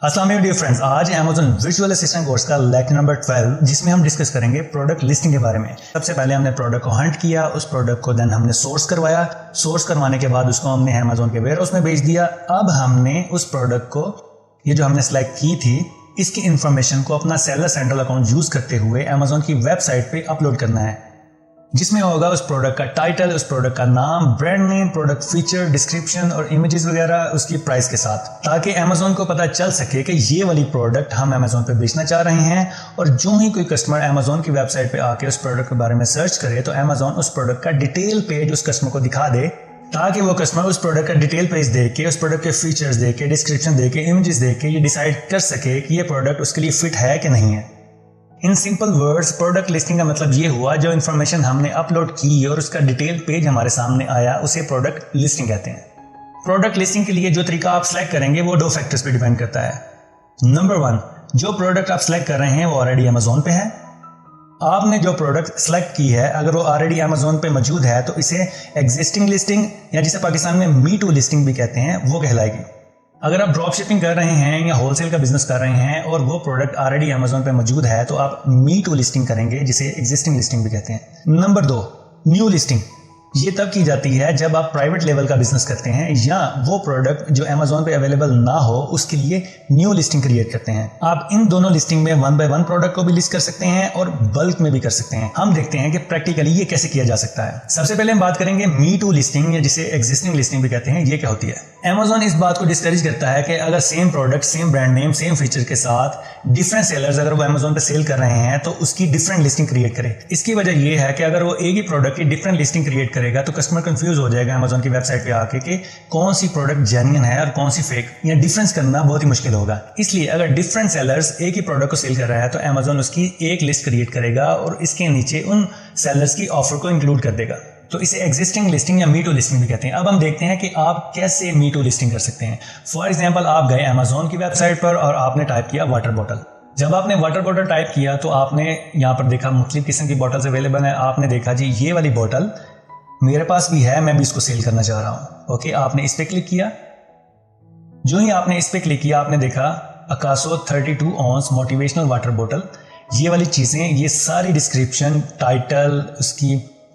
अस्सलाम वालेकुम dear friends, आज है अमेज़न वर्चुअल असिस्टेंट कोर्स का लेक्चर नंबर 12 जिसमें हम डिस्कस करेंगे प्रोडक्ट लिस्टिंग के बारे में। सबसे पहले हमने प्रोडक्ट को हंट किया, उस प्रोडक्ट को देन हमने सोर्स करवाया, सोर्स करवाने के बाद उसको हमने अमेज़न के वेयरहाउस में भेज दिया। अब हमने उस प्रोडक्ट को, ये जो हमने सेलेक्ट की थी, इसकी इंफॉर्मेशन को अपना सेलर सेंट्रल अकाउंट यूज करते हुए अमेज़न की वेबसाइट पे अपलोड करना है, जिसमें होगा उस प्रोडक्ट का टाइटल, उस प्रोडक्ट का नाम, brand name, product feature, description और इमेजेस वगैरह उसकी प्राइस के साथ, ताकि अमेज़न को पता चल सके कि ये वाली प्रोडक्ट हम अमेज़न पे बेचना चाह रहे हैं। और जो ही कोई कस्टमर अमेज़न की वेबसाइट पे आके उस प्रोडक्ट के बारे में सर्च करे तो अमेज़न उस प्रोडक्ट का डिटेल पेज उस कस्टमर को दिखा दे, ताकि वो कस्टमर उस प्रोडक्ट का डिटेल पेज देख के, उस प्रोडक्ट के फीचर्स देख के, डिस्क्रिप्शन देख के, इमेजेस देख के ये डिसाइड कर सके कि ये प्रोडक्ट उसके लिए फिट है कि नहीं है। In simple words, product listing का मतलब ये हुआ, जो इन्फॉर्मेशन हमने अपलोड की और उसका डिटेल पेज हमारे सामने आया, उसे प्रोडक्ट लिस्टिंग कहते हैं। प्रोडक्ट लिस्टिंग के लिए जो तरीका आप सेलेक्ट करेंगे वो दो फैक्टर्स पे डिपेंड करता है। नंबर 1, जो प्रोडक्ट आप सेलेक्ट कर रहे हैं वो ऑलरेडी अमेज़न पे है। आपने जो प्रोडक्ट सेलेक्ट की है अगर वो ऑलरेडी अमेज़न पे मौजूद है तो इसे एग्जिस्टिंग लिस्टिंग या जिसे पाकिस्तान में मी टू लिस्टिंग भी कहते हैं वो कहलाएगी। अगर आप ड्रॉप शिपिंग कर रहे हैं या होलसेल का बिजनेस कर रहे हैं और वो प्रोडक्ट ऑलरेडी अमेज़न पे मौजूद है तो आप मी टू लिस्टिंग करेंगे, जिसे एग्जिस्टिंग लिस्टिंग भी कहते हैं। Number 2, new listing. ये तब की जाती है जब आप प्राइवेट लेवल का बिजनेस करते हैं या वो प्रोडक्ट जो अमेज़न पे अवेलेबल ना हो उसके लिए न्यू लिस्टिंग क्रिएट करते हैं। आप इन दोनों लिस्टिंग में 1 बाय 1 प्रोडक्ट को भी लिस्ट कर सकते हैं और बल्क में भी कर सकते हैं। हम देखते हैं कि प्रैक्टिकली ये कैसे किया जा सकता है। सबसे पहले हम बात करेंगे मी टू लिस्टिंग या जिसे एग्जिस्टिंग लिस्टिंग भी कहते हैं, ये क्या होती है। अमेज़न इस बात को डिस्करेज करता है कि अगर same product, same brand name, same feature के साथ डिफरेंट सेलर्स अगर वो अमेज़न पे सेल कर रहे हैं तो उसकी डिफरेंट लिस्टिंग क्रिएट करें। इसकी वजह ये है कि अगर वो एक ही प्रोडक्ट की डिफरेंट लिस्टिंग क्रिएट करेगा तो कस्टमर कंफ्यूज हो जाएगा अमेज़न की वेबसाइट पे आके कि कौन सी प्रोडक्ट जेन्युइन है और कौन सी फेक, या डिफरेंस करना बहुत ही मुश्किल होगा। इसलिए अगर डिफरेंट सेलर्स एक ही प्रोडक्ट को सेल कर रहा है तो अमेज़न उसकी एक लिस्ट क्रिएट करेगा और इसके नीचे उन सेलर्स की ऑफर को इंक्लूड कर देगा। तो इसे एग्जिस्टिंग लिस्टिंग या मी टू लिस्टिंग भी कहते हैं। अब हम देखते हैं कि आप कैसे मी टू लिस्टिंग कर सकते हैं। फॉर एग्जांपल, आप गए अमेज़न की वेबसाइट पर और आपने टाइप किया वाटर बॉटल। जब आपने वाटर बॉटल टाइप किया तो आपने यहाँ पर देखा मुख्तलिफ किस्म की बॉटल्स अवेलेबल है। आपने देखा जी ये वाली बॉटल मेरे पास भी है, मैं भी इसको सेल करना चाह रहा हूँ। ओके, आपने इस पर क्लिक किया। जो ही आपने इस पर क्लिक किया आपने देखा अकासो 32 ऑन्स मोटिवेशनल वाटर बॉटल। ये वाली चीज़ें, ये सारी डिस्क्रिप्शन, टाइटल,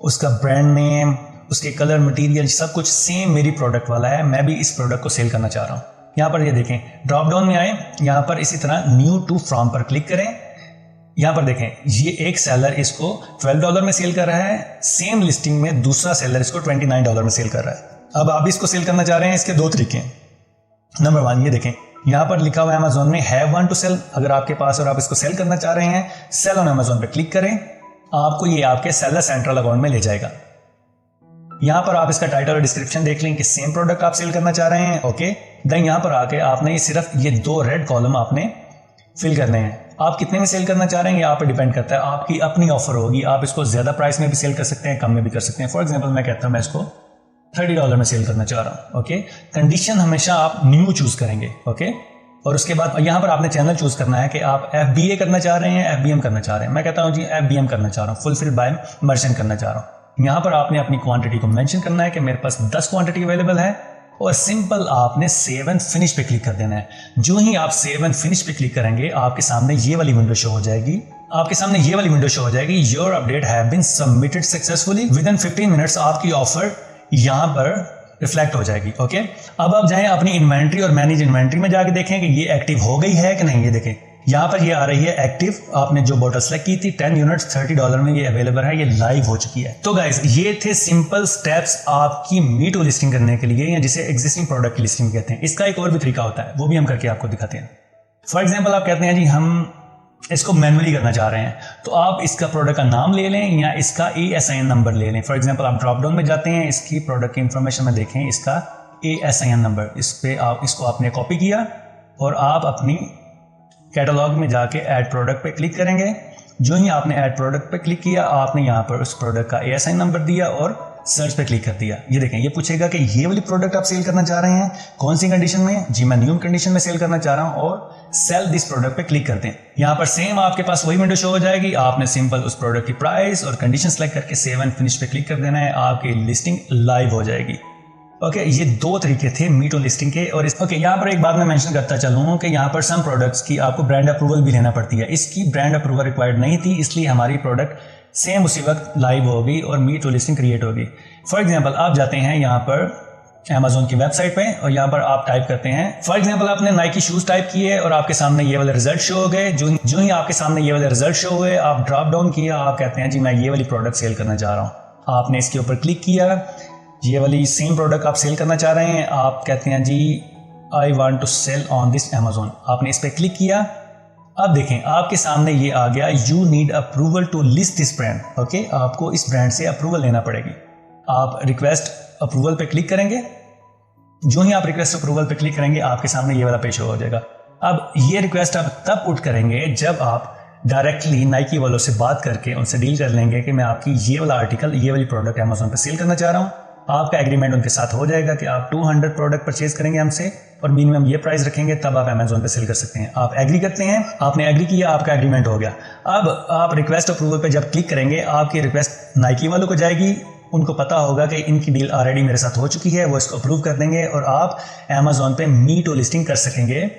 उसका ब्रांड नेम, उसके कलर, मटेरियल, सब कुछ सेम मेरी प्रोडक्ट वाला है। मैं भी इस प्रोडक्ट को सेल करना चाह रहा हूँ। यहाँ पर ये देखें, ड्रॉप डाउन में आए, यहाँ पर इसी तरह न्यू टू फ्रॉम पर क्लिक करें। यहाँ पर देखें, ये एक सेलर इसको $12 में सेल कर रहा है, सेम लिस्टिंग में दूसरा सेलर इसको $29 में सेल कर रहा है। अब आप इसको सेल करना चाह रहे हैं, इसके दो तरीके हैं। नंबर 1, ये देखें यहाँ पर लिखा हुआ है अमेज़न में हैव वन टू सेल। अगर आपके पास और आप इसको सेल करना चाह रहे हैं, सेल ऑन अमेज़न पे क्लिक करें, आपको ये आपके सेलर सेंट्रल अकाउंट में ले जाएगा। यहाँ पर आप इसका टाइटल और डिस्क्रिप्शन देख लें कि सेम प्रोडक्ट आप सेल करना चाह रहे हैं। ओके, देन यहाँ पर आके आपने सिर्फ ये 2 रेड कॉलम आपने फिल करने हैं। आप कितने में सेल करना चाह रहे हैं यहाँ पर डिपेंड करता है, आपकी अपनी ऑफर होगी। आप इसको ज्यादा प्राइस में भी सेल कर सकते हैं, कम में भी कर सकते हैं। फॉर एग्जाम्पल, मैं कहता हूँ मैं इसको $30 में सेल करना चाह रहा हूँ। ओके, कंडीशन हमेशा आप न्यू चूज करेंगे। ओके, और उसके बाद यहाँ पर आपने चैनल चूज करना है कि आप FBA करना चाह रहे हैं, FBM करना चाह रहे हैं। मैं कहता हूँ जी FBM करना चाह रहा हूँ, फुलफिल बाय मर्चेंट करना चाह रहा हूँ। यहाँ पर आपने अपनी क्वांटिटी को मेंशन करना है कि मेरे पास 10 क्वांटिटी अवेलेबल है और सिंपल आपने सेव एंड फिनिश पे क्लिक कर देना है। जो ही आप सेव एंड फिनिश पे क्लिक करेंगे आपके सामने ये वाली विंडो शो हो जाएगी। Your update have been submitted successfully within 15 minutes. आपकी ऑफर यहाँ पर रिफ्लेक्ट हो जाएगी। ओके, अब आप जाएं अपनी इन्वेंट्री और मैनेज इन्वेंट्री में जाके देखें कि ये एक्टिव हो गई है कि नहीं। ये देखें यहाँ पर ये आ रही है एक्टिव। आपने जो बॉटल सेलेक्ट की थी 10 यूनिट्स $30 में ये अवेलेबल है, ये लाइव हो चुकी है। तो गाइस, ये थे सिंपल स्टेप्स आपकी मी टू लिस्टिंग करने के लिए, या जिसे एग्जिस्टिंग प्रोडक्ट की लिस्टिंग कहते हैं। इसका एक और भी तरीका होता है, वो भी हम करके आपको दिखाते हैं। फॉर एग्जाम्पल, आप कहते हैं जी हम इसको मैनुअली करना चाह रहे हैं, तो आप इसका प्रोडक्ट का नाम ले लें या इसका ASIN नंबर ले लें। फॉर एग्जाम्पल, आप ड्रॉप डाउन में जाते हैं, इसकी प्रोडक्ट की इंफॉर्मेशन में देखें, इसका ASIN नंबर, इस पे आप इसको आपने कॉपी किया और आप अपनी कैटलॉग में जाके ऐड प्रोडक्ट पे क्लिक करेंगे। जो ही आपने ऐड प्रोडक्ट पे क्लिक किया आपने यहाँ पर उस प्रोडक्ट का ASIN नंबर दिया और सर्च पे क्लिक कर दिया। ये देखें, ये पूछेगा कि ये वाली प्रोडक्ट आप सेल करना चाह रहे हैं, कौन सी कंडीशन में। जी मैं न्यू कंडीशन में सेल करना चाह रहा हूँ और सेल दिस प्रोडक्ट पे क्लिक करते हैं। यहाँ पर सेम आपके पास वही विंडो शो हो जाएगी। आपने सिंपल उस प्रोडक्ट की प्राइस और कंडीशन सेलेक्ट करके सेव एंड फिनिश पे क्लिक कर देना है, आपकी लिस्टिंग लाइव हो जाएगी। ओके ये दो तरीके थे मीटो लिस्टिंग के। और यहाँ पर एक बात मैं मेंशन करता चलूँ कि यहाँ पर सम प्रोडक्ट्स की आपको ब्रांड अप्रूवल भी लेना पड़ती है। इसकी ब्रांड अप्रूवल रिक्वायर्ड नहीं थी, इसलिए हमारी प्रोडक्ट सेम उसी वक्त लाइव हो गई और मीटो लिस्टिंग क्रिएट होगी। फॉर एग्जाम्पल आप जाते हैं यहाँ पर अमेजोन की वेबसाइट पे और यहाँ पर आप टाइप करते हैं, फॉर एग्जांपल आपने नाइकी शूज टाइप किए और आपके सामने ये वाले रिजल्ट शो हो गए। जो ही आपके सामने ये वाले रिजल्ट शो हुए, आप ड्रॉप डाउन किया, आप कहते हैं जी मैं ये वाली प्रोडक्ट सेल करना चाह रहा हूँ। आपने इसके ऊपर क्लिक किया, ये वाली सेम प्रोडक्ट आप सेल करना चाह रहे हैं, आप कहते हैं जी I want to sell on this Amazon. आपने इस पर क्लिक किया, अब देखें आपके सामने ये आ गया, you need approval to list this brand. Okay, आपको इस ब्रांड से अप्रूवल लेना पड़ेगी। आप रिक्वेस्ट अप्रूवल पे क्लिक करेंगे, जो ही आप रिक्वेस्ट अप्रूवल पे क्लिक करेंगे आपके सामने ये वाला पेज हो जाएगा। अब ये रिक्वेस्ट आप तब पुट करेंगे जब आप डायरेक्टली नाइकी वालों से बात करके उनसे डील कर लेंगे कि मैं आपकी ये वाला आर्टिकल, ये वाली प्रोडक्ट अमेजोन पे सेल करना चाह रहा हूँ। आपका एग्रीमेंट उनके साथ हो जाएगा कि आप 200 प्रोडक्ट परचेज करेंगे हमसे और मिनिमम ये प्राइस रखेंगे, तब आप अमेजोन पे सेल कर सकते हैं। आप एग्री करते हैं, आपने एग्री किया, आपका एग्रीमेंट हो गया। अब आप रिक्वेस्ट अप्रूवल पे जब क्लिक करेंगे आपकी रिक्वेस्ट नाइकी वालों को जाएगी, उनको पता होगा कि इनकी डील ऑलरेडी मेरे साथ हो चुकी है, वो इसको अप्रूव कर देंगे और आप अमेजोन पे मीटो लिस्टिंग कर सकेंगे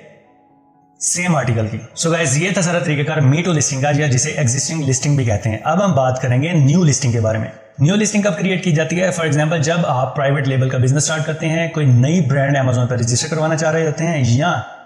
सेम आर्टिकल की। सो गाइस ये था सारा तरीकाकार मीटो लिस्टिंग का, या जिसे एग्जिस्टिंग लिस्टिंग भी कहते हैं। अब हम बात करेंगे न्यू लिस्टिंग के बारे में। न्यू लिस्टिंग कब क्रिएट की जाती है? फॉर एग्जांपल जब आप प्राइवेट लेबल का बिजनेस स्टार्ट करते हैं, कोई नई ब्रांड अमेजोन पर रजिस्टर करवाना चाह रहे होते हैं,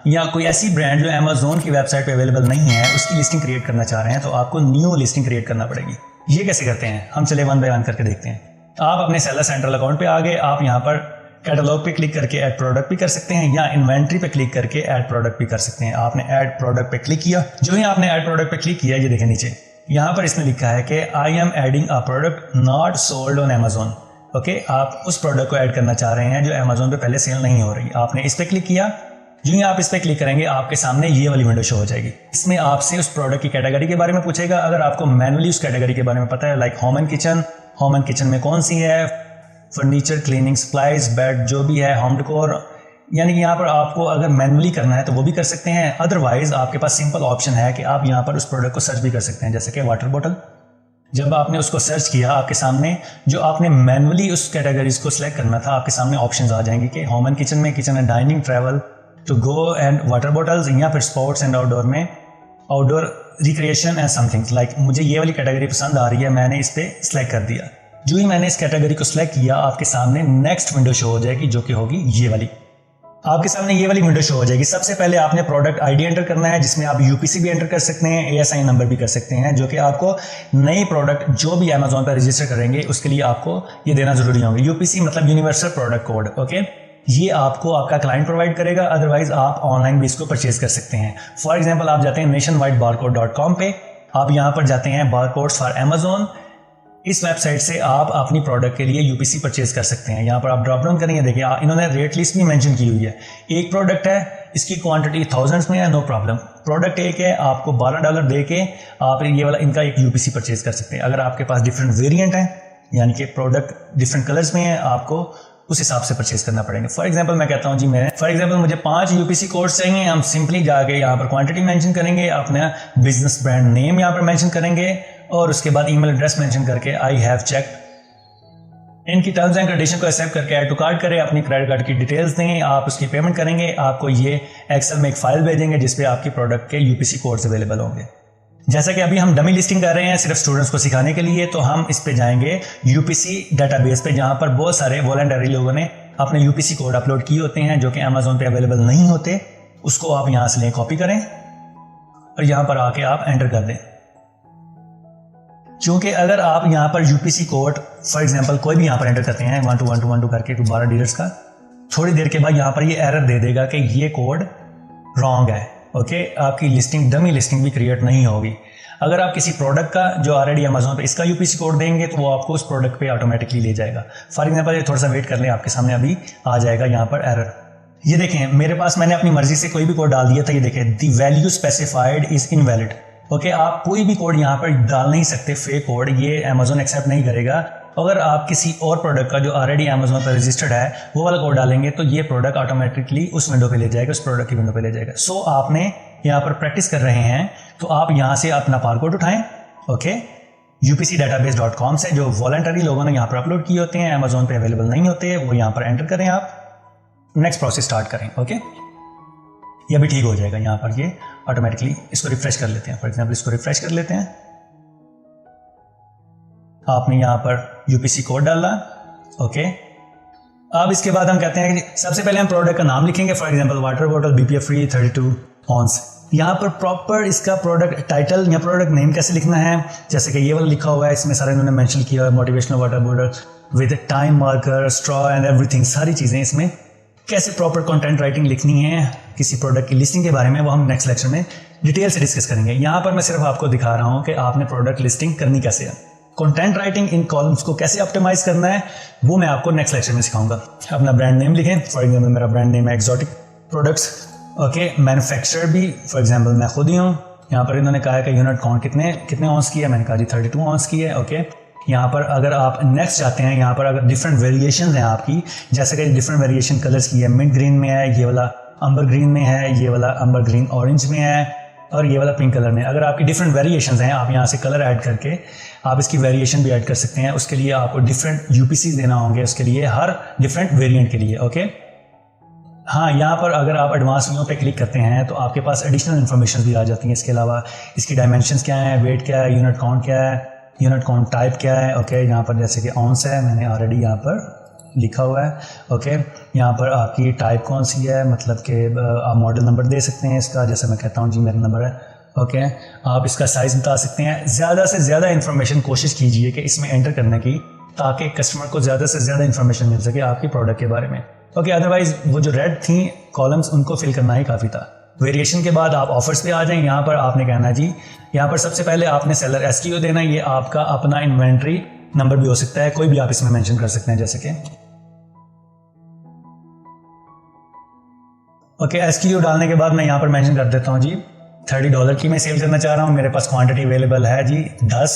या कोई ऐसी ब्रांड जो अमेजोन की वेबसाइट पे अवेलेबल नहीं है उसकी लिस्टिंग क्रिएट करना चाह रहे हैं, तो आपको न्यू लिस्टिंग क्रिएट करना पड़ेगी। ये कैसे करते हैं हम चले वन बाय वन करके देखते हैं। आप अपने सेलर सेंट्रल अकाउंट पे आ गए, आप यहाँ पर कैटलॉग पे क्लिक करके ऐड प्रोडक्ट भी कर सकते हैं या इन्वेंट्री पे क्लिक करके ऐड प्रोडक्ट भी कर सकते हैं। आपने ऐड प्रोडक्ट पे क्लिक किया, जो ही आपने ऐड प्रोडक्ट पे क्लिक किया, ये देखें नीचे यहाँ पर इसमें लिखा है कि I am adding a product not sold on Amazon. Okay, आप उस प्रोडक्ट को ऐड करना चाह रहे हैं जो अमेजोन पे पहले सेल नहीं हो रही। आपने इस पे क्लिक किया, जो ही आप इस पे क्लिक करेंगे आपके सामने ये वाली विंडो शो हो जाएगी। इसमें आपसे उस प्रोडक्ट की कैटेगरी के बारे में पूछेगा। अगर आपको मैनुअली उस कैटेगरी के बारे में पता है, लाइक होम एंड किचन में कौन सी है, फर्नीचर, क्लीनिंग सप्लाईज, बेड, जो भी है, होम डेकोर, यानी कि यहाँ पर आपको अगर मैनुअली करना है तो वो भी कर सकते हैं। अदरवाइज आपके पास सिंपल ऑप्शन है कि आप यहाँ पर उस प्रोडक्ट को सर्च भी कर सकते हैं, जैसे कि वाटर बॉटल। जब आपने उसको सर्च किया, आपके सामने जो आपने मैनुअली उस कैटेगरीज को सिलेक्ट करना था, आपके सामने ऑप्शंस आ जाएंगे कि होम एंड किचन में kitchen and dining, travel to go and water bottles, या फिर स्पोर्ट्स एंड आउटडोर में outdoor recreation and something. Like मुझे ये वाली कैटेगरी पसंद आ रही है, मैंने इस पर सिलेक्ट कर दिया। जो ही मैंने इस कैटेगरी को सिलेक्ट किया, आपके सामने नेक्स्ट विंडो शो हो जाएगी, जो कि होगी ये वाली। आपके सामने ये वाली विंडो शो हो जाएगी। सबसे पहले आपने प्रोडक्ट आईडी एंटर करना है, जिसमें आप यूपीसी भी एंटर कर सकते हैं, एएसआई नंबर भी कर सकते हैं, जो कि आपको नई प्रोडक्ट जो भी अमेजोन पर रजिस्टर करेंगे उसके लिए आपको ये देना जरूरी होंगे। यूपीसी मतलब यूनिवर्सल प्रोडक्ट कोड। ओके, ये आपको आपका क्लाइंट प्रोवाइड करेगा, अदरवाइज आप ऑनलाइन भी इसको परचेज कर सकते हैं। फॉर एग्जाम्पल आप जाते हैं nationwidebarcode.com पे, आप यहाँ पर जाते हैं बारकोड्स फॉर अमेजोन। इस वेबसाइट से आप अपनी प्रोडक्ट के लिए यूपीसी परचेज कर सकते हैं। यहाँ पर आप ड्रॉप डाउन करेंगे, देखिए इन्होंने रेट लिस्ट भी मेंशन की हुई है। एक प्रोडक्ट है, इसकी क्वांटिटी थाउजेंड्स में है, नो प्रॉब्लम। प्रोडक्ट एक है, आपको $12 दे के आप ये वाला इनका एक यूपीसी परचेज कर सकते हैं। अगर आपके पास डिफरेंट वेरिएंट है, यानी कि प्रोडक्ट डिफरेंट कलर्स में है, आपको उस हिसाब से परचेज करना पड़ेगा। फॉर एग्जांपल मैं कहता हूँ जी, मुझे 5 यूपीसी कोड्स चाहिए। हम सिंपली जाके यहाँ पर क्वांटिटी मेंशन करेंगे, अपना बिजनेस ब्रांड नेम यहाँ पर मेंशन करेंगे और उसके बाद ईमेल एड्रेस मेंशन करके आई हैव चेक्ड। इनकी टर्म्स एंड कंडीशन को एक्सेप्ट करके ऐड टू कार्ट करें, अपनी क्रेडिट कार्ड की डिटेल्स दें, आप उसकी पेमेंट करेंगे। आपको ये एक्सेल में एक फाइल भेजेंगे जिसपे आपकी प्रोडक्ट के यूपीसी कोड्स अवेलेबल होंगे। जैसा कि अभी हम डमी लिस्टिंग कर रहे हैं सिर्फ स्टूडेंट्स को सिखाने के लिए, तो हम इस पे जाएंगे यूपीसी डेटाबेस पे, जहां पर बहुत सारे वॉलंटरी लोगों ने अपने यूपीसी कोड अपलोड किए होते हैं जो कि अमेजोन पे अवेलेबल नहीं होते। उसको आप यहां से लें, कॉपी करें और यहां पर आके आप एंटर कर दें। क्योंकि अगर आप यहाँ पर यूपीसी कोड फॉर एग्जांपल कोई भी यहाँ पर एंटर करते हैं 121212 करके 12 डिजिट्स का, थोड़ी देर के बाद यहाँ पर ये एरर दे देगा कि ये कोड रॉन्ग है। ओके, आपकी लिस्टिंग डमी लिस्टिंग भी क्रिएट नहीं होगी। अगर आप किसी प्रोडक्ट का जो ऑलरेडी अमेजोन पे इसका यूपीसी कोड देंगे तो वो आपको उस प्रोडक्ट पे ऑटोमेटिकली ले जाएगा। फॉर एग्जांपल ये थोड़ा सा वेट कर लें, आपके सामने अभी आ जाएगा यहाँ पर एरर। ये देखें, मेरे पास मैंने अपनी मर्जी से कोई भी कोड डाल दिया था। ये देखें, the value specified is invalid. Okay, आप कोई भी कोड यहाँ पर डाल नहीं सकते, फेक कोड, ये अमेजोन एक्सेप्ट नहीं करेगा। अगर आप किसी और प्रोडक्ट का जो ऑलरेडी अमेजोन पर रजिस्टर्ड है वो वाला कोड डालेंगे तो ये प्रोडक्ट ऑटोमेटिकली उस विंडो पे ले जाएगा, उस प्रोडक्ट की विंडो पे ले जाएगा। सो आपने यहाँ पर प्रैक्टिस कर रहे हैं तो आप यहाँ से अपना बारकोड उठाएं। ओके, upcdatabase.com से, जो वॉलंटरी लोगों ने यहाँ पर अपलोड किए होते हैं, अमेजोन पे अवेलेबल नहीं होते, वो यहाँ पर एंटर करें, आप नेक्स्ट प्रोसेस स्टार्ट करें। ओके, ये भी ठीक हो जाएगा यहाँ पर, ये ऑटोमेटिकली। इसको रिफ्रेश कर लेते हैं, फॉर एग्जाम्पल इसको रिफ्रेश कर लेते हैं। आपने यहाँ पर यूपीसी कोड डाला। ओके, अब इसके बाद हम कहते हैं कि सबसे पहले हम प्रोडक्ट का नाम लिखेंगे, for example water bottle BPF free 32 ऑन्स। यहाँ पर प्रॉपर इसका प्रोडक्ट टाइटल या प्रोडक्ट नेम कैसे लिखना है, जैसे कि ये वाला लिखा हुआ है, इसमें सारे इन्होंने मेंशन किया हुआ है, motivational water bottle with time marker, straw and everything, सारी चीज़ें इसमें कैसे प्रॉपर कंटेंट राइटिंग लिखनी है किसी प्रोडक्ट की लिस्टिंग के बारे में, वो हम नेक्स्ट लेक्चर में डिटेल से डिस्कस करेंगे। यहाँ पर मैं सिर्फ आपको दिखा रहा हूँ कि आपने प्रोडक्ट लिस्टिंग करनी कैसे है। कंटेंट राइटिंग इन कॉलम्स को कैसे ऑप्टिमाइज करना है वो मैं आपको नेक्स्ट लेक्चर में सिखाऊंगा। अपना ब्रांड नेम लिखें, फॉर एग्जांपल मेरा ब्रांड नेम है एक्सोटिक प्रोडक्ट्स। ओके, मैन्युफैक्चरर भी फॉर एग्जांपल मैं खुद ही हूँ। यहाँ पर इन्होंने कहा है कि यूनिट काउंट कितने ऑन्स की है, मैंने कहा जी 32 ऑन्स की है। ओके, यहाँ पर अगर आप नेक्स्ट जाते हैं, यहाँ पर अगर डिफरेंट वेरिएशन हैं आपकी, जैसे कि डिफरेंट वेरिएशन कलर्स की है, मिंट ग्रीन में है, ये वाला अंबर ग्रीन में है, ये वाला अंबर ग्रीन ऑरेंज में है, और ये वाला पिंक कलर में। अगर आपकी डिफरेंट वेरिएशंस हैं, आप यहाँ से कलर ऐड करके आप इसकी वेरिएशन भी ऐड कर सकते हैं। उसके लिए आपको डिफरेंट यूपीसी देना होंगे, उसके लिए हर डिफरेंट वेरिएंट के लिए। ओके, हाँ, यहाँ पर अगर आप एडवांस व्यू पे क्लिक करते हैं तो आपके पास एडिशनल इन्फॉर्मेशन भी आ जाती है। इसके अलावा इसकी डायमेंशंस क्या है, वेट क्या है, यूनिट काउंट क्या है, यूनिट काउंट टाइप क्या है। ओके, यहाँ पर जैसे कि ऑन्स है, मैंने ऑलरेडी यहाँ पर लिखा हुआ है। ओके, यहाँ पर आपकी टाइप कौन सी है, मतलब कि आप मॉडल नंबर दे सकते हैं इसका, जैसे मैं कहता हूँ जी मेरा नंबर है। ओके, आप इसका साइज़ बता सकते हैं। ज़्यादा से ज़्यादा इन्फॉर्मेशन कोशिश कीजिए कि इसमें एंटर करने की, ताकि कस्टमर को ज़्यादा से ज़्यादा इन्फॉर्मेशन मिल सके आपकी प्रोडक्ट के बारे में। ओके, अदरवाइज वो जो रेड थी कॉलम्स, उनको फिल करना ही काफ़ी था। वेरिएशन के बाद आप ऑफर्स पे आ जाएं। यहाँ पर आपने कहना जी, यहाँ पर सबसे पहले आपने सेलर एसक्यू देना। ये आपका अपना इन्वेंट्री नंबर भी हो सकता है, कोई भी आप इसमें मेंशन कर सकते हैं, जैसे कि ओके, एसक्यू डालने के बाद मैं यहाँ पर मेंशन कर देता हूँ जी $30 की मैं सेल करना चाह रहा हूँ, मेरे पास क्वांटिटी अवेलेबल है जी 10,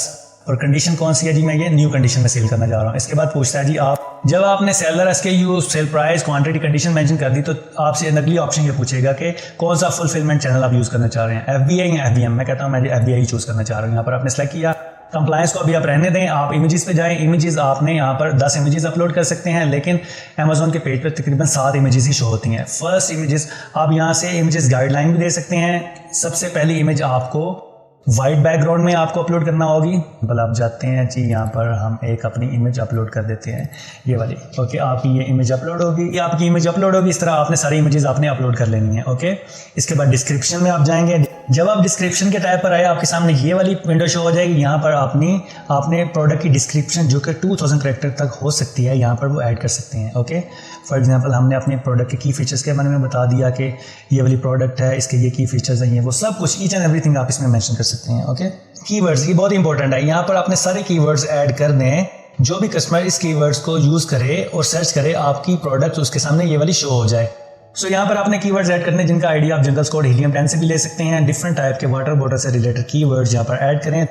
और कंडीशन कौन सी है जी, मैं ये न्यू कंडीशन में सेल करना चाह रहा हूँ। इसके बाद पूछता है जी, आप जब आपने seller SQ, sale price, quantity, condition mention कर दी, तो आपसे अगली ऑप्शन ये पूछेगा कि कौन सा फुलफिलमेंट चैनल आप यूज़ करना चाह रहे हैं, FBA या FBM। मैं कहता हूँ मैं FBA चूज़ करना चाह रहा हूँ। यहाँ पर आपने सेलेक्ट किया। कंप्लायंस को अभी आप रहने दें, आप इमेजेस पे जाएं। इमेजेस आपने यहाँ पर 10 इमेजेस अपलोड कर सकते हैं, लेकिन अमेजोन के पेज पर तकरीबन 7 इमेजेस ही शो होती हैं। फर्स्ट इमेजेस आप यहाँ से इमेजेस गाइडलाइन भी दे सकते हैं। सबसे पहली इमेज आपको वाइट बैकग्राउंड में आपको अपलोड करना होगी। बल आप जाते हैं जी, यहाँ पर हम एक अपनी इमेज अपलोड कर देते हैं, ये वाली। ओके, आपकी ये इमेज अपलोड होगी, ये आपकी इमेज अपलोड होगी। इस तरह आपने सारी इमेजेस आपने अपलोड कर लेनी है। ओके, इसके बाद डिस्क्रिप्शन में आप जाएंगे। जब आप डिस्क्रिप्शन के टैब पर आए, आपके सामने ये वाली विंडो शो हो जाएगी। यहाँ पर आपने प्रोडक्ट की डिस्क्रिप्शन, जो कि 2000 कैरेक्टर तक हो सकती है, यहाँ पर वो ऐड कर सकते हैं। ओके, फॉर एग्जांपल हमने अपने प्रोडक्ट के की फीचर्स के बारे में बता दिया कि ये वाली प्रोडक्ट है, इसके ये की फीचर्स हैं, ये वो सब कुछ ईच एंड एवरीथिंग आप इसमें मेंशन कर सकते हैं। ओके, कीवर्ड्स ये बहुत इंपॉर्टेंट है। यहाँ पर आपने सारे कीवर्ड्स ऐड कर दें। जो भी कस्टमर इस कीवर्ड्स को यूज़ करे और सर्च करे, आपकी प्रोडक्ट उसके सामने ये वाली शो हो जाए। सो यहाँ पर आपने कीवर्ड्स ऐड करने, जिनका आईडी आप जंगल स्क्वाड हीलियम 10 से भी ले सकते हैं। डिफरेंट टाइप के वाटर बॉटल से रिलेटेड कीवर्ड्स यहाँ पर ऐड करें,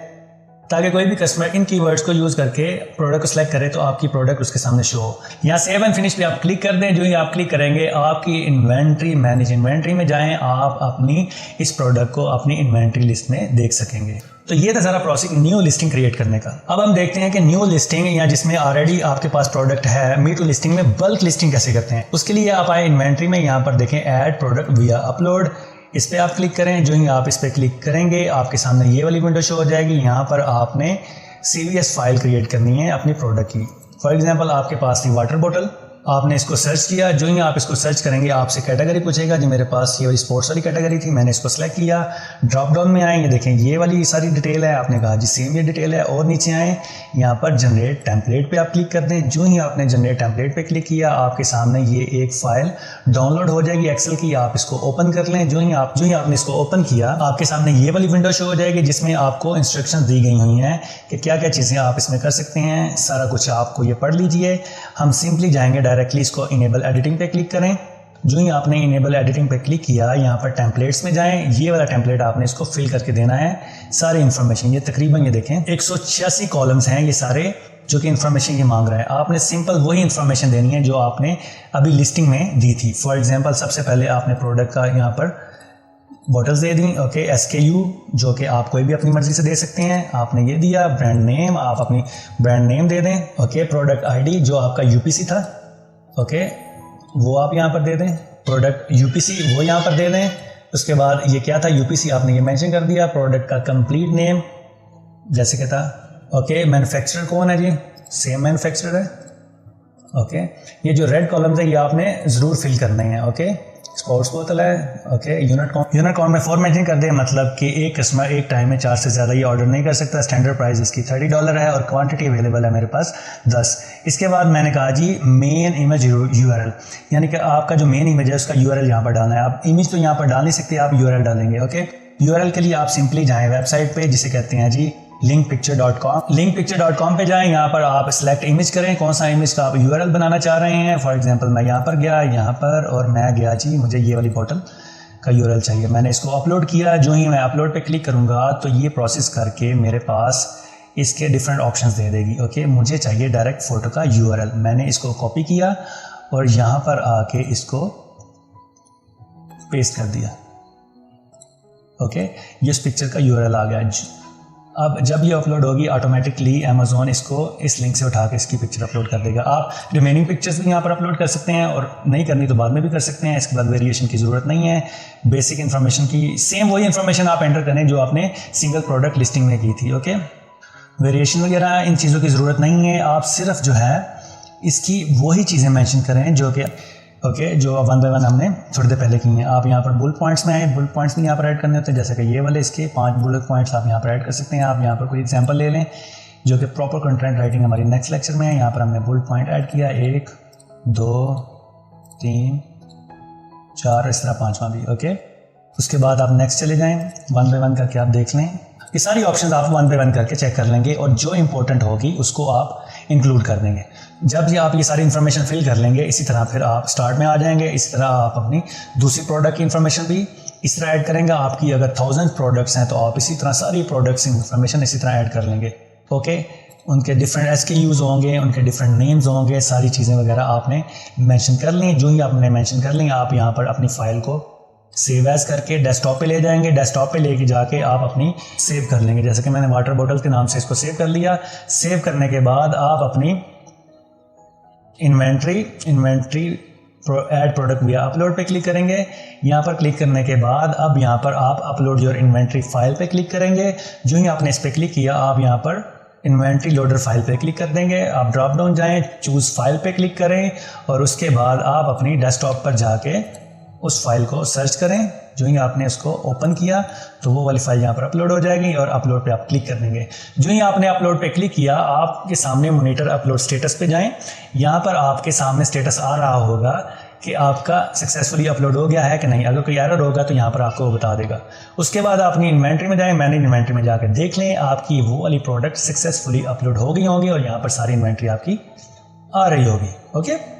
ताकि कोई भी कस्टमर इन कीवर्ड्स को यूज़ करके प्रोडक्ट को सिलेक्ट करे तो आपकी प्रोडक्ट उसके सामने शो हो। यहाँ सेव एंड फिनिश पे आप क्लिक कर दें। जो ही आप क्लिक करेंगे, आपकी इन्वेंट्री, मैनेज इन्वेंट्री में जाएं, आप अपनी इस प्रोडक्ट को अपनी इन्वेंट्री लिस्ट में देख सकेंगे। तो ये था सारा प्रोसेस न्यू लिस्टिंग क्रिएट करने का। अब हम देखते हैं कि न्यू लिस्टिंग, या जिसमें ऑलरेडी आपके पास प्रोडक्ट है, मी टू लिस्टिंग में बल्क लिस्टिंग कैसे करते हैं। उसके लिए आप आए इन्वेंट्री में, यहाँ पर देखें ऐड प्रोडक्ट विया अपलोड, इस पर आप क्लिक करें। जो ही आप इस पर क्लिक करेंगे, आपके सामने ये वाली विंडो शो हो जाएगी। यहाँ पर आपने CVS फाइल क्रिएट करनी है अपनी प्रोडक्ट की। फॉर एग्जांपल आपके पास थी वाटर बॉटल, आपने इसको सर्च किया। जो ही आप इसको सर्च करेंगे, आपसे कैटेगरी पूछेगा। जो मेरे पास ये वाली स्पोर्ट्स वाली कैटेगरी थी, मैंने इसको सेलेक्ट किया। ड्रॉप डाउन में आए, ये देखें ये वाली सारी डिटेल है। आपने कहा जी सेम ये डिटेल है। और नीचे आए, यहाँ पर जनरेट टेम्पलेट पे आप क्लिक कर दें। जो ही आपने जनरेट टेम्पलेट पे क्लिक किया, आपके सामने ये एक फाइल डाउनलोड हो जाएगी एक्सेल की। आप इसको ओपन कर लें। जो ही आपने इसको ओपन किया, आपके सामने ये वाली विंडो शो हो जाएगी, जिसमें आपको इंस्ट्रक्शन दी गई हुई हैं कि क्या क्या चीज़ें आप इसमें कर सकते हैं। सारा कुछ आपको ये पढ़ लीजिए। हम सिंपली जाएंगे डायरेक्टली इसको इनेबल एडिटिंग पे क्लिक करें। जो ही आपने इनेबल एडिटिंग पे क्लिक किया, यहाँ पर टेम्पलेट्स में जाएं। ये वाला टेम्पलेट आपने इसको फिल करके देना है सारी इन्फॉर्मेशन। ये तकरीबन ये देखें 186 कॉलम्स हैं ये सारे, जो कि इन्फॉर्मेशन ये मांग रहा है। आपने सिंपल वही इन्फॉर्मेशन देनी है जो आपने अभी लिस्टिंग में दी थी। फॉर एग्जांपल सबसे पहले आपने प्रोडक्ट का यहाँ पर बॉटल्स दे दी। ओके, SKU जो कि आप कोई भी अपनी मर्जी से दे सकते हैं, आपने ये दिया। ब्रांड नेम, आप अपनी ब्रांड नेम दे दें। ओके, प्रोडक्ट ID जो आपका UPC था, ओके, वो आप यहाँ पर दे दें। प्रोडक्ट UPC वो यहाँ पर दे दें। उसके बाद ये क्या था, UPC आपने ये मेंशन कर दिया। प्रोडक्ट का कंप्लीट नेम जैसे कि था। ओके, मैन्युफैक्चरर कौन है जी, सेम मैन्युफैक्चरर है। ओके, ये जो रेड कॉलम्स है ये आपने ज़रूर फिल करने हैं। ओके, स्पोर्ट्स बोतल है। ओके, यूनिट काउंट में 4 मेंशन कर दें, मतलब कि एक कस्टमर एक टाइम में 4 से ज़्यादा ये ऑर्डर नहीं कर सकता। स्टैंडर्ड प्राइस इसकी $30 है और क्वांटिटी अवेलेबल है मेरे पास 10। इसके बाद मैंने कहा जी मेन इमेज URL, यानी कि आपका जो मेन इमेज है उसका URL यहाँ पर डालना है। आप इमेज तो यहाँ पर डाल नहीं सकते, आप URL डालेंगे। ओके, URL के लिए आप सिंपली जाएँ वेबसाइट पर, जिसे कहते हैं जी linkpicture.com। linkpicture.com पे जाएं, यहाँ पर आप सिलेक्ट इमेज करें, कौन सा इमेज का आप URL बनाना चाह रहे हैं। फॉर एग्जांपल मैं यहाँ पर गया, यहाँ पर, और मैं गया जी मुझे ये वाली बॉटल का URL चाहिए। मैंने इसको अपलोड किया। जो ही मैं अपलोड पे क्लिक करूँगा तो ये प्रोसेस करके मेरे पास इसके डिफरेंट ऑप्शंस दे देगी। ओके, मुझे चाहिए डायरेक्ट फ़ोटो का URL। मैंने इसको कॉपी किया और यहाँ पर आके इसको पेस्ट कर दिया। ओके, ये इस पिक्चर का URL आ गया। अब जब ये अपलोड होगी ऑटोमेटिकली अमेज़ॉन इसको इस लिंक से उठा के इसकी पिक्चर अपलोड कर देगा। आप रिमेनिंग पिक्चर्स भी यहाँ पर अपलोड कर सकते हैं और नहीं करनी तो बाद में भी कर सकते हैं। इसके बाद वेरिएशन की ज़रूरत नहीं है। बेसिक इन्फॉर्मेशन की सेम वही इन्फॉर्मेशन आप एंटर करें जो आपने सिंगल प्रोडक्ट लिस्टिंग में की थी। ओके, वेरिएशन वगैरह इन चीज़ों की ज़रूरत नहीं है। आप सिर्फ जो है इसकी वही चीज़ें मैंशन करें जो कि ओके, जो 1 बाय 1 हमने थोड़ी देर पहले की हैं। आप यहाँ पर बुलेट पॉइंट्स में आए, बुलेट पॉइंट्स भी यहाँ पर ऐड करने होते हैं, जैसे कि ये वाले इसके 5 बुलेट पॉइंट्स आप यहाँ पर ऐड कर सकते हैं। आप यहाँ पर कोई एग्जांपल ले लें जो कि प्रॉपर कंटेंट राइटिंग हमारी नेक्स्ट लेक्चर में है। यहाँ पर हमने बुलेट पॉइंट ऐड किया, 1 2 3 4, इस तरह 5वां भी। ओके, उसके बाद आप नेक्स्ट चले जाएँ, 1 बाय 1 करके आप देख लें। ये सारी ऑप्शंस आप 1 बाय 1 करके चेक कर लेंगे और जो इंपॉर्टेंट होगी उसको आप इंक्लूड कर देंगे। जब ये आप ये सारी इन्फॉर्मेशन फिल कर लेंगे, इसी तरह फिर आप स्टार्ट में आ जाएंगे। इसी तरह आप अपनी दूसरी प्रोडक्ट की इन्फॉर्मेशन भी इस तरह ऐड करेंगे। आपकी अगर 1000 प्रोडक्ट्स हैं तो आप इसी तरह सारी प्रोडक्ट्स की इन्फॉर्मेशन इसी तरह ऐड कर लेंगे। ओके, उनके डिफरेंट SKUs होंगे, उनके डिफरेंट नेम्स होंगे, सारी चीज़ें वगैरह आपने मेंशन कर ली। जो ही आपने मेंशन कर ली, आप यहाँ पर अपनी फाइल को सेव एज करके डेस्कटॉप पे ले जाएंगे। डेस्कटॉप पे लेके जाके आप अपनी सेव कर लेंगे। जैसे कि मैंने वाटर बॉटल के नाम से इसको सेव कर लिया। सेव करने के बाद आप अपनी इन्वेंट्री ऐड प्रोडक्ट भैया अपलोड पे क्लिक करेंगे। यहाँ पर क्लिक करने के बाद अब यहाँ पर आप अपलोड योर इन्वेंट्री फाइल पे क्लिक करेंगे। जो ही आपने इस पर क्लिक किया, आप यहाँ पर इन्वेंट्री लोडर फाइल पे क्लिक कर देंगे। आप ड्रॉप डाउन जाएँ, चूज़ फाइल पे क्लिक करें और उसके बाद आप अपनी डेस्कटॉप पर जाके उस फाइल को सर्च करें। जो ही आपने उसको ओपन किया तो वो वाली फाइल यहाँ पर अपलोड हो जाएगी और अपलोड पे आप क्लिक कर देंगे। जो ही आपने अपलोड पे क्लिक किया, आपके सामने मॉनिटर अपलोड स्टेटस पे जाएं। यहाँ पर आपके सामने स्टेटस आ रहा होगा कि आपका सक्सेसफुली अपलोड हो गया है कि नहीं। अगर कोई एरर होगा तो यहाँ पर आपको वो बता देगा। उसके बाद अपनी इन्वेंट्री में जाएं। मैंने इन्वेंट्री में जाकर देख लें, आपकी वो वाली प्रोडक्ट सक्सेसफुली अपलोड हो गई होंगी और यहाँ पर सारी इन्वेंट्री आपकी आ रही होगी। ओके,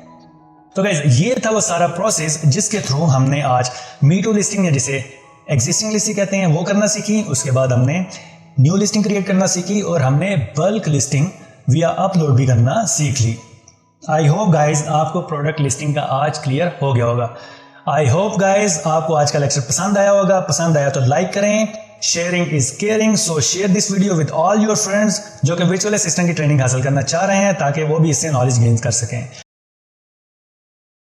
तो गाइस ये था वो सारा प्रोसेस जिसके थ्रू हमने आज मीटू लिस्टिंग या जिसे एग्जिस्टिंग लिस्टिंग कहते हैं वो करना सीखी। उसके बाद हमने न्यू लिस्टिंग क्रिएट करना सीखी और हमने बल्क लिस्टिंग विया अपलोड भी करना सीख ली। आई होप गाइज आपको प्रोडक्ट लिस्टिंग का आज क्लियर हो गया होगा। आई होप गाइज आपको आज का लेक्चर पसंद आया होगा। पसंद आया तो लाइक करें। Sharing is caring, so share this video with all your friends जो कि वर्चुअल असिस्टेंट की ट्रेनिंग हासिल करना चाह रहे हैं ताकि वो भी इससे नॉलेज गेन कर सकें।